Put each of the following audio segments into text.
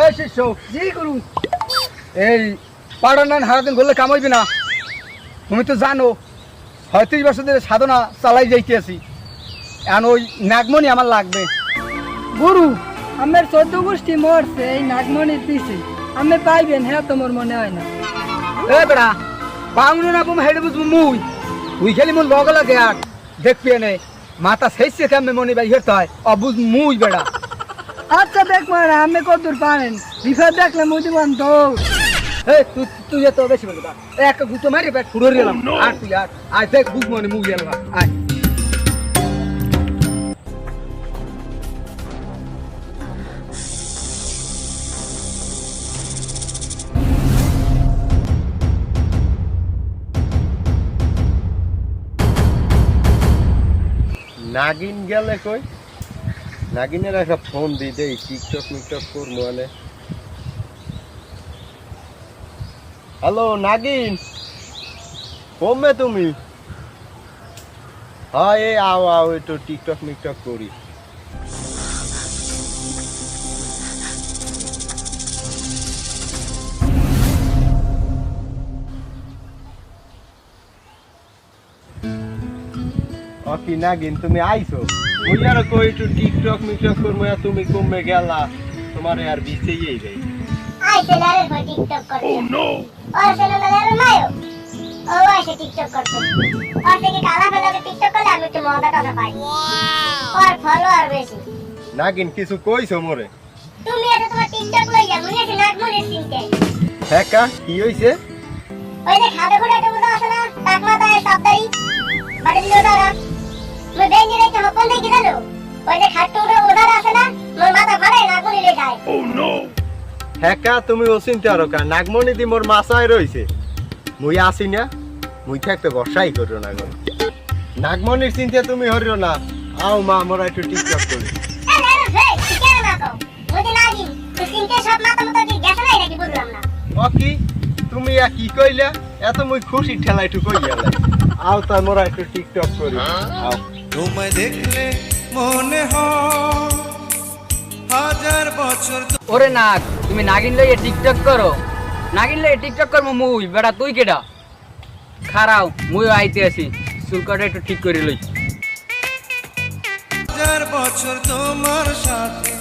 এই শিষ্য জি গুরু এই পাড়ার নান সারাদিন ঘুরলে কাম হইবে না তুমি তো জানো ৩৬ বছর ধরে সাধনা চালাই যাইতে আছি এখন ওই নাগমণি আমার লাগবে গুরু আমার ১৪ গোষ্ঠী মরছে এই নাগমণির পিছে আমি পাইবেন হ্যাঁ তোমার মনে হয় না এ বেড়া পাউনি না বুম হেডে বুঝবো মুই তুই খেলি মোর লগে লাগে আর দেখবি নে মাথা শেষে কেমনে মনে বাই হেরতে হয় অবুঝ মুই বেড়া আচ্ছা দেখ মারা আমি কতদূর পারেন বিপদ দেখলে মুদিবান তো এই তুই তো বেশি বলবি এক গুতো মারি পেট ফুড়ে গেলাম আর তুই আর আয় দেখ বুঝ মনে মুই গেল আয় নাগিন গেলে কই নাগিনের একটা ফোন দি দেই টিকটক মিকটক করবো মানে হ্যালো নাগিন কমবে তুমি হ্যাঁ এই আও আও একটু টিকটক মিকটক করি কি নাগিন তুমি আইছো মুই আর কই একটু টিকটক মিকটক করবো তুমি কমবে গেলা তোমার আর বিছেই যাই আইছে লারে কই টিকটক করতে ও নো আর সেনা লারে মায়ো ও আইছে টিকটক করতে আর থেকে কালা ফেলাকে টিকটক করলে আমি একটু মজা টাকা পাই আর ফলোয়ার বেশি নাগিন কিছু কইছো মোরে তুমি এত তোমার টিকটক লইয়া মনে আছে নাগমণির চিনতে হ্যাঁ কা কি হইছে ওই যে খাবে ঘুরে একটা বুঝা আছে না টাক মাথায় সাবদারি বাড়ি দিলো দাঁড়া মই বেঞ্জি রেখে হকন দেখি গেল ওই যে খাট্টু উঠে ওধার আছে না মোর মাথা ফাড়ে নাগমণি রে যায় ও নো হ্যাঁ কা তুমি ও চিন্তা করো কা নাগমণি দি মোর মাছায় রইছে মুই আসি না মুই থাকতে বর্ষাই করো না গো নাগমণির চিন্তা তুমি হরিও না আও মা মোরা একটু টিকটক করি আরে হে কি না কও মুই নাগি তো চিনতে সব মাথা মতো কি গেছে না নাকি বুঝলাম না ও কি তুমি কি কইলা এত মুই খুশি ঠেলা একটু কই গেলা আও তা মোরা একটু টিকটক করি আও তোমায় দেখলে মনে হয় হাজার বছর ওরে নাগ তুমি নাগিন লইয়ে টিকটক করো নাগিন লইয়ে টিকটক করবো মুই বেটা তুই কেডা খারাও মুই আইতে আছি চুলকাটা একটু ঠিক করে লই হাজার বছর তোমার সাথে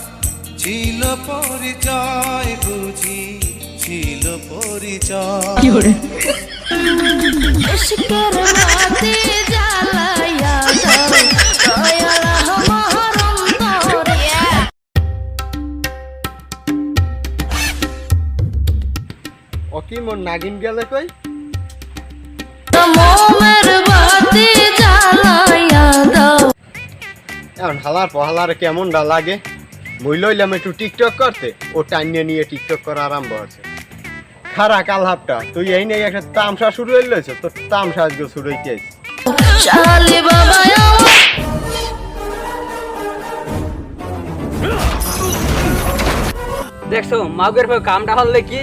ছিল পরিচয় বুঝি ছিল পরিচয় কি করে ইশকের বাতি জ্বালায়া দাও দয়াল আমার অন্তরে ও কি মোর নাগিন গেলে কই মোমের বাতি জ্বালায়া দাও এখন হালার পহালার কেমনটা লাগে মুই লইলাম একটু টিকটক করতে ও টাইনে নিয়ে টিকটক করা আরম্ভ হচ্ছে খারা কাল হাপটা তুই এই নিয়ে একটা তামসা শুরু হইলেছ তোর তামসা আজকে শুরু হইতে শালি বাবা দেখছো মাগুর ফে কামটা হলে কি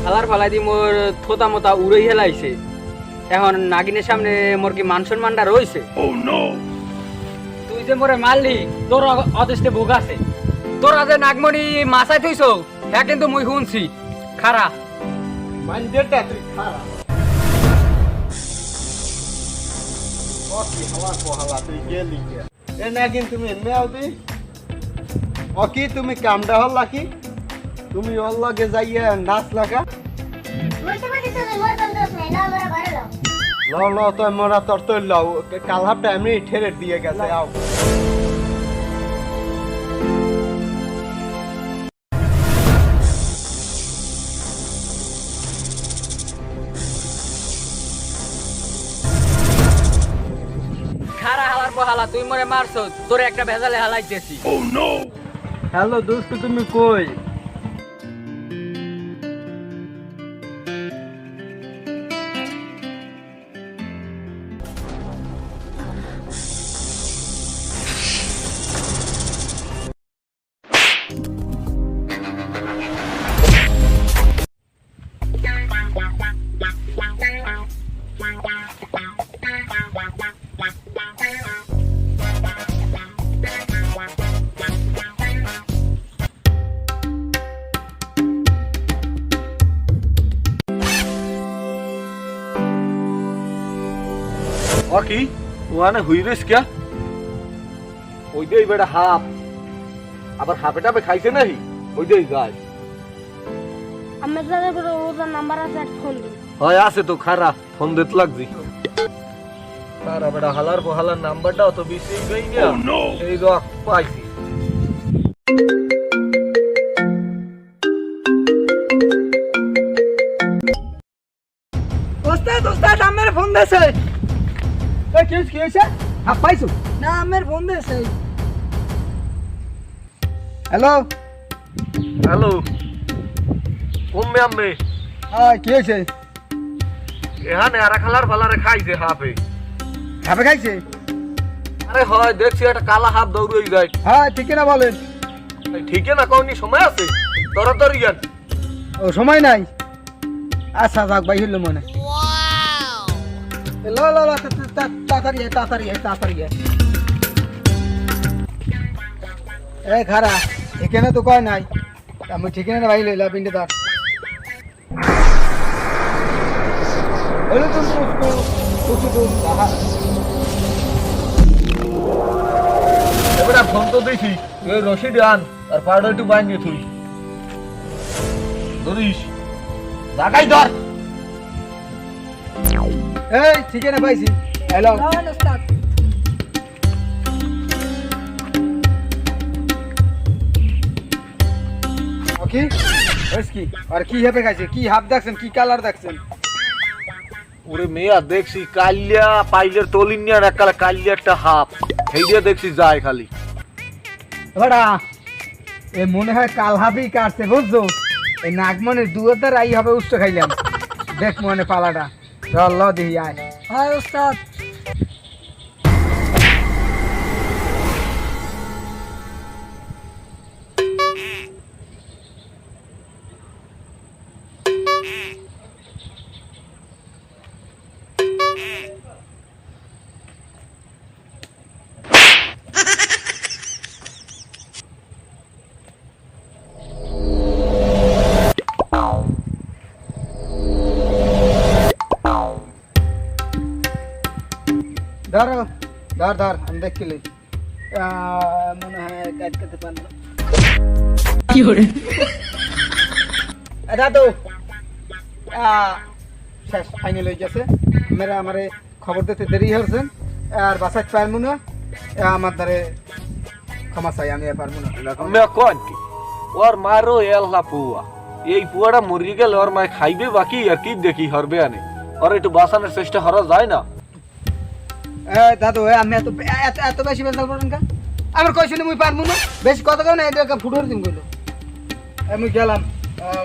হালার ফালাই দি মোর থোতা মোতা উড়ে হেলাইছে এখন নাগিনের সামনে মোর কি মান সম্মানটা রইছে তুই যে মোরে মারলি তোর অদৃষ্টে ভোগ আছে তোরা যে নাগমণি মাছায় থইছ হ্যাঁ কিন্তু মুই শুনছি খারা মাইন্ডেটা তুই খারা ও কি হালার পহালা তুই গেলি কে এ নাগিন তুমি এমনি আও দি ও কি তুমি কামটা হল্লা কি তুমি ওর লগে যাইয়া নাচ লাগা বলতে বলতে তুমি মোর কোন দোষ নাই না মোরা ঘরে লও ল ল তো মোরা তোর তো লও কাল হাপটা এমনি ঠেরে দিয়ে গেছে আও খারা হালার পহালা তুই মোরে মারছো তোরে একটা ভেজালে হালাইতেছি হ্যালো দোস্ত তুমি কই কি ওখানে হুইরিস কে ওই যে বেটা হাফ আবার হাফে টাপে খাইছে নাহি ওই যে গাছ আমার যাদের বড় ওদের নাম্বার আছে এক ফোন দিন হয় আছে তো খারা ফোন দিতে লাগছি খারা বেটা হালার হালার নাম্বারটাও তো বেশি গই গিয়া এই রক পাইছি ওস্তাদ ওস্তাদ আমার ফোন দিয়েছে। এই কি হয়েছে? হাফ পাইছো? না আমার ফোন দিয়েছে। হ্যালো, হ্যালো উম্মে আম্মে হ্যাঁ কি হয়েছে? এখানে আর খালার ফালারে খাইছে হাফে হাফে খাইছে? আরে হয় দেখছি একটা কালা হাফ দৌড়ই যায় হ্যাঁ ঠিক না বলেন। ঠিক না কোনি সময় আছে তরতরি যান ও সময় নাই। আচ্ছা যাক ভাই হইলো মনে। লো লো লো তাড়াতাড়ি আয়, তাড়াতাড়ি আয়, তাড়াতাড়ি আয়। এই খারা এখানে তো কয় নাই, আমি ঠিকানা ভাই লইলা পিন্ডে তার হইলো তো এবারে ফোন তো দেখি এই রশিদ আন আর পাড়া একটু বাইন্ধে তুই ধরিস জাগাই ধর এই ঠিকানা পাইছি। হ্যালো লাওন ওস্তাদ। ওকে ওইস কি আর কি হেপে খাইছে? কি হাফ দেখছেন, কি কালার দেখছেন? ওরে মেয়া দেখছি কালিয়া পাইলের তলিন নিয়ে এককালে কালিয়া একটা হাফ এই দিয়ে দেখছি যায় খালি এবারা এ মনে হয় কাল হাফই কাটছে বুঝছো। এই নাগমনের দুয়ার আই হবে উষ্ট খাইলাম। দেখ মনে পালাটা চল ল দেখি আয়। হ্যাঁ ওস্তাদ। ধর ধর ধর আমি দেখলি মনে হয় কাজ করতে পারলো। কি করে দাদু শেষ ফাইনাল হয়ে গেছে। মেরা আমারে খবর দিতে দেরি হয়েছেন আর বাসায় পারবো না। আমার দ্বারে ক্ষমা চাই, আমি আর পারবো না। মেয়া কোন কি ওর মারো এল্লা পুয়া এই পুয়াটা মরি গেলে ওর মায় খাইবে বাকি আর কি দেখি হরবে আনে ওর একটু বাঁচানোর চেষ্টা করা যায় না। দাদু আমি এত এত এত বেশি বেজাল করেন কা? আমার কইছিনি মুই পারবো না, বেশি কথা কেউ না, এটা ফুটোর দিন কইলো। আমি গেলাম,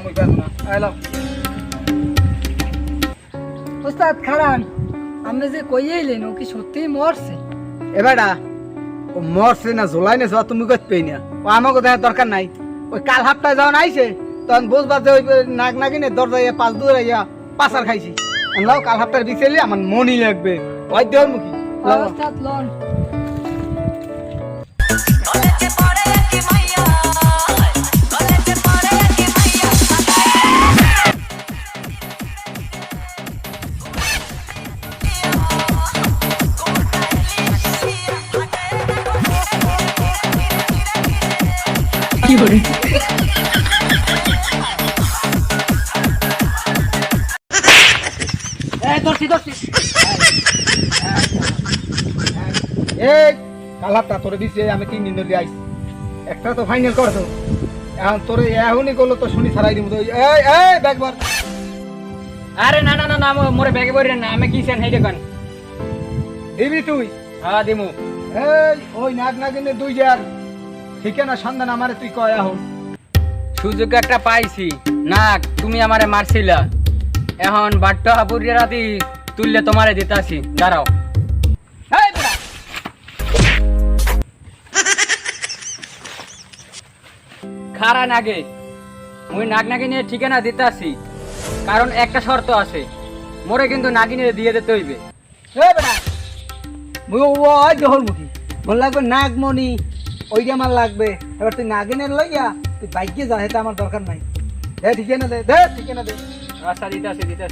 মুই পারবো না, আইলাম। ওস্তাদ খারান আপনি যে কইয়েইলেন ও কি সত্যিই মরছে? এবারটা ও মরছে না ঝোলাই না যাওয়া তুমি করতে পেই না, ও আমাকে দেখার দরকার নাই। ওই কাল হাফটায় যখন আইছে তখন বুঝবার যে ওই নাক নাগিনে দরজায় পাঁচ দূর আইয়া পাচার খাইছি। লাও কাল হাফটার বিছেলি আমার মনই লাগবে ওই দেওয়ার মুখী। হ্যাঁ ওস্তাদ লন। কি করে ধরছি ধরছি। এই কাল হাফটা তোরে দিছে আমি 3 দিন ধরে আইছি, একটা তো ফাইনাল করছো। এখন তোরে এখনই করলো তো শুনি ছাড়াই দিব। এই এই ব্যাগ বার। আরে না না না না মোরে ব্যাগে বইরেন না, আমি কিছেন হেইডে কোন দিবি তুই? হ্যাঁ দিমু। এই ওই নাগ নাগিনে 2000 ঠিকানা সন্ধান আমারে তুই কয় এখন। সুযোগ একটা পাইছি না, তুমি আমারে মারছিলা, এখন বাট্টা হাপুরিয়া রাতি তুললে তোমারে দিতাছি, দাঁড়াও। এই বুড়া খারা নাগে মুই নাগ নাগিনে ঠিকানা দিতাছি, কারণ একটা শর্ত আছে, মোরে কিন্তু নাগিনে দিয়ে দিতে হইবে। এই বেটা মুই ওই জহর মুখী মন লাগবে নাগমণি, ওইটা আমার লাগবে। এবার তুই নাগিনের লইয়া তুই বাইকে যা, এটা আমার দরকার নাই। দে ঠিকানা দে, দে ঠিকানা দে। আচ্ছা দিতাছি দিতাছি।